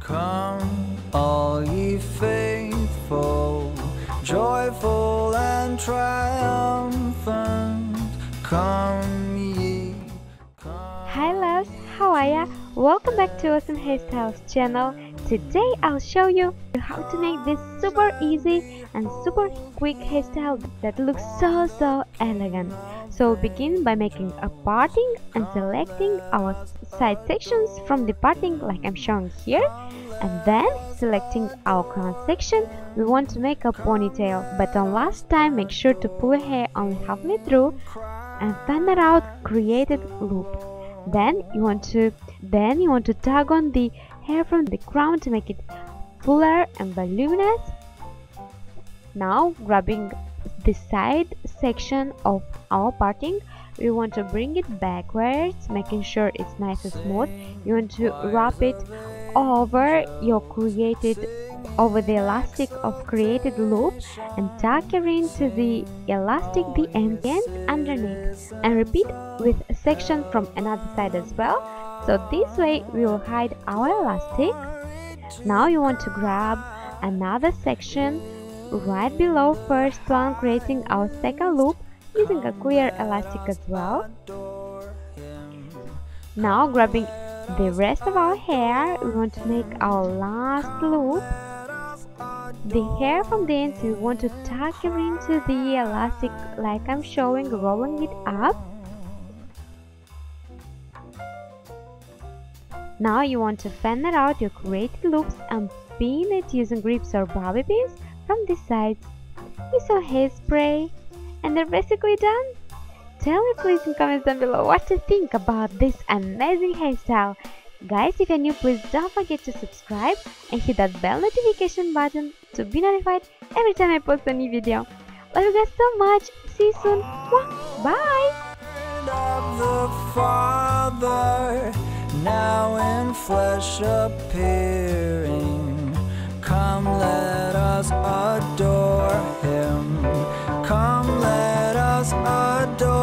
Come, all ye faithful, joyful and triumphant, come ye. Hi loves, how are ya? Welcome back to Awesome Hairstyles channel. Today I'll show you how to make this super easy and super quick hairstyle that looks so elegant. So begin by making a parting and selecting our side sections from the parting like I'm showing here, and then selecting our crown section. We want to make a ponytail, but on last time make sure to pull hair only halfway through and fan it out, created loop. Then you want to tug on the hair from the crown to make it fuller and voluminous. Now grabbing the side section of our parting, we want to bring it backwards, making sure it's nice and smooth. You want to wrap it over the elastic of created loop and tuck it into the elastic the end underneath, and repeat with a section from another side as well. So this way we will hide our elastic. Now you want to grab another section right below first one, creating our second loop using a clear elastic as well. Now grabbing the rest of our hair, we want to make our last loop. The hair from the ends we want to tuck it into the elastic like I'm showing, rolling it up. Now you want to fan it out your created loops and pin it using grips or bobby pins from the sides. Use some hairspray and they're basically done. Tell me please in comments down below what you think about this amazing hairstyle. Guys, if you're new, please don't forget to subscribe and hit that bell notification button to be notified every time I post a new video. Love you guys so much. See you soon. Bye. Of the Father, now in flesh appearing, come let us adore him, come let us adore